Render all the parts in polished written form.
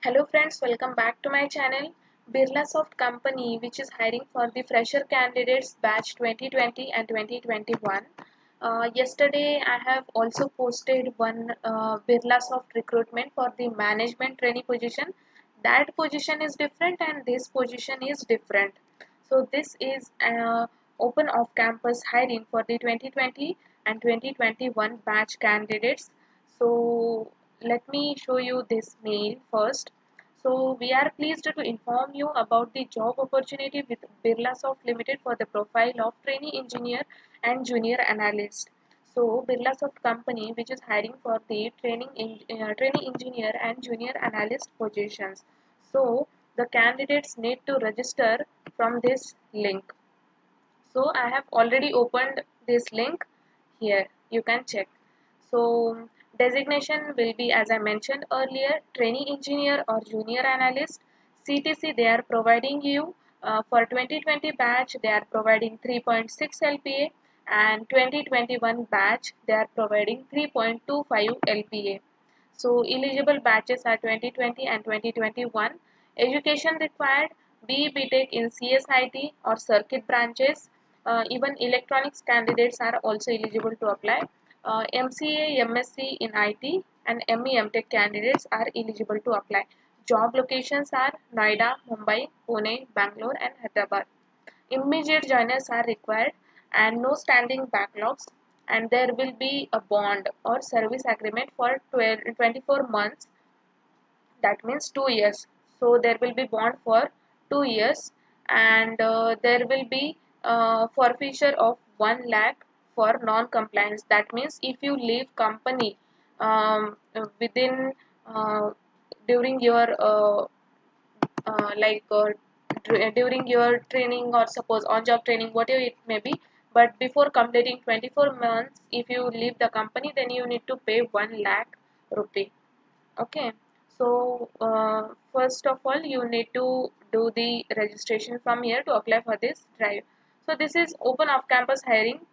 Hello friends, welcome back to my channel. Birlasoft company which is hiring for the fresher candidates batch 2020 and 2021. Yesterday I have also posted one Birlasoft recruitment for the management trainee position. That position is different and this position is different. So this is open off campus hiring for the 2020 and 2021 batch candidates. So let me show you this mail first. So we are pleased to inform you about the job opportunity with Birlasoft Limited for the profile of trainee engineer and junior analyst. So Birlasoft company which is hiring for the trainee engineer and junior analyst positions. So the candidates need to register from this link. So I have already opened this link here. You can check. So designation will be, as I mentioned earlier, trainee engineer or junior analyst. CTC they are providing you for 2020 batch they are providing 3.6 LPA and 2021 batch they are providing 3.25 LPA. So eligible batches are 2020 and 2021. Education required BE BTech in CSIT or circuit branches. Even electronics candidates are also eligible to apply. MCA, MSc in IT and ME MTech candidates are eligible to apply. Job locations are Noida, Mumbai, Pune, Bangalore and Hyderabad. Immediate joiners are required and no standing backlogs, and there will be a bond or service agreement for 24 months, that means 2 years. So there will be bond for 2 years, and there will be forfeiture of 1 lakh for non-compliance. That means if you leave company within during your like during your training or suppose on job training, whatever it may be, but before completing 24 months if you leave the company, then you need to pay 1 lakh rupee. Okay, so first of all you need to do the registration from here to apply for this drive. So this is open off campus hiring.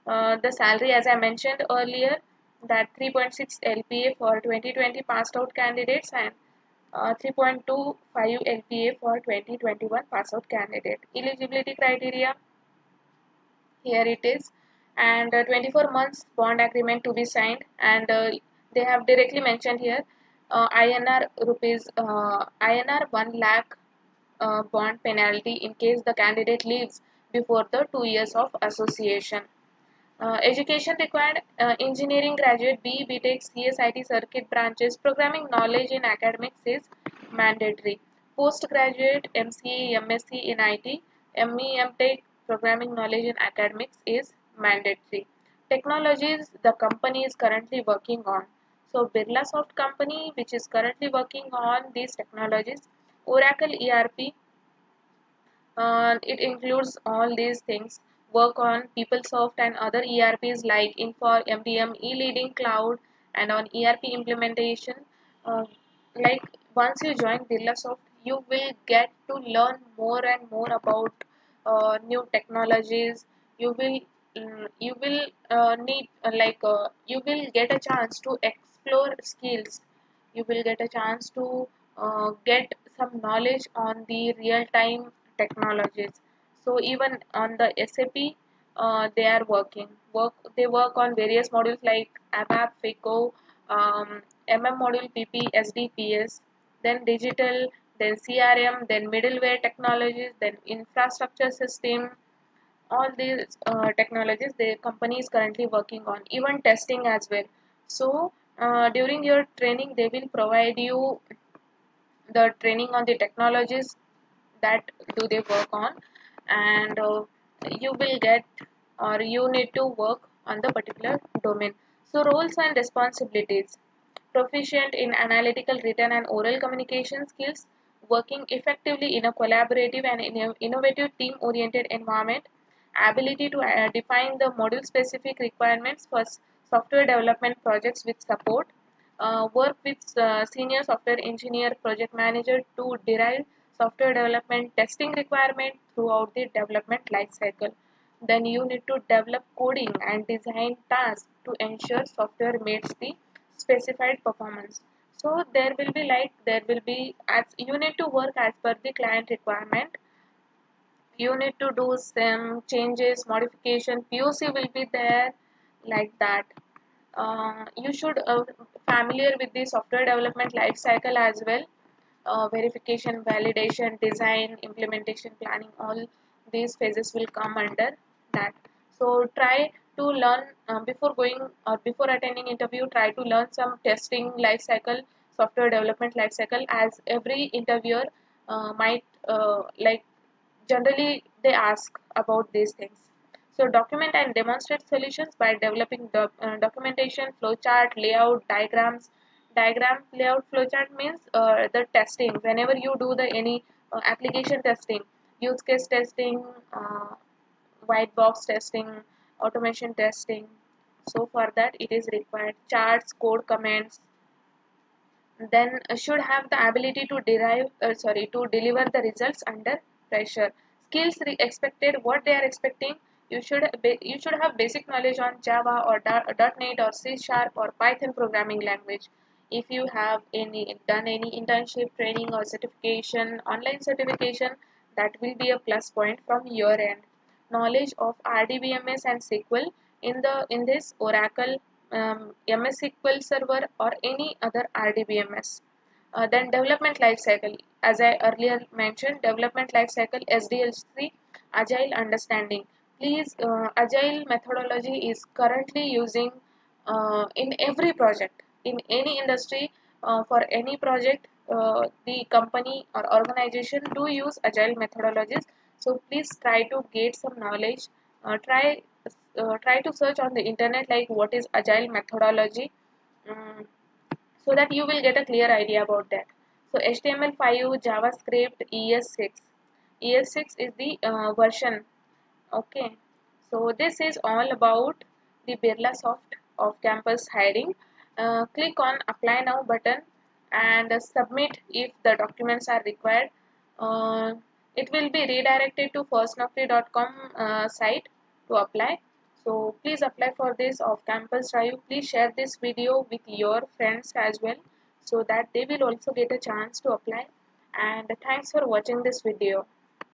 The salary, as I mentioned earlier, that 3.6 LPA for 2020 passed out candidates and 3.25 LPA for 2021 pass out candidate. Eligibility criteria, here it is, and 24 months bond agreement to be signed, and they have directly mentioned here INR 1 lakh bond penalty in case the candidate leaves before the 2 years of association. Education required, engineering graduate, BE BTech, CSIT circuit branches. Programming knowledge in academics is mandatory. Postgraduate, MCA, MSc in IT, ME, MTech, programming knowledge in academics is mandatory. Technologies the company is currently working on. So Birlasoft company which is currently working on these technologies: Oracle ERP, it includes all these things. Work on PeopleSoft and other ERPs like Infor, MDM, eLeading Cloud, and on ERP implementation. Uh, like once you join Birlasoft, you will get to learn more and more about new technologies. You will need you will get a chance to explore skills. You will get a chance to get some knowledge on the real-time technologies. So even on the SAP, they are they work on various modules like ABAP, FICO, MM module, PP, SDPS, then digital, then CRM, then middleware technologies, then infrastructure system. All these technologies the company is currently working on, even testing as well. So during your training they will provide you the training on the technologies that do they work on, and you will get or you need to work on the particular domain. So roles and responsibilities: proficient in analytical written and oral communication skills, working effectively in a collaborative and innovative team oriented environment, ability to define the module specific requirements for software development projects with support, work with senior software engineer project manager to derive software development testing requirement throughout the development lifecycle. Then you need to develop coding and design tasks to ensure software meets the specified performance. So there will be as you need to work as per the client requirement. You need to do some changes, modification, POC will be there, like that. You should familiar with the software development life cycle as well. Verification, validation, design, implementation, planning, all these phases will come under that. So try to learn before going or before attending interview, try to learn some testing life cycle, software development life cycle, as every interviewer might like generally they ask about these things. So document and demonstrate solutions by developing documentation, flowchart, layout, diagrams. Diagram, layout, flowchart means the testing. Whenever you do the any application testing, use case testing, white box testing, automation testing. So for that it is required. Charts, code comments, then should have the ability to to deliver the results under pressure. Skills expected, what they are expecting, you should have basic knowledge on Java or .NET or C Sharp or Python programming language. If you have done any internship, training or certification, online certification, that will be a plus point from your end. Knowledge of RDBMS and SQL in this Oracle, MS SQL Server or any other RDBMS. Then development life cycle, as I earlier mentioned, development life cycle SDLC, agile understanding. Please, agile methodology is currently using in every project, in any industry, for any project. The company or organization do use agile methodologies. So please try to get some knowledge. Try to search on the internet like what is agile methodology, so that you will get a clear idea about that. So HTML5, JavaScript, ES6. ES6 is the version. Okay. So this is all about the Birlasoft of campus hiring. Click on apply now button and submit if the documents are required. Uh, it will be redirected to firstnaukri.com site to apply. So please apply for this off campus drive. Please share this video with your friends as well, so that they will also get a chance to apply. And thanks for watching this video.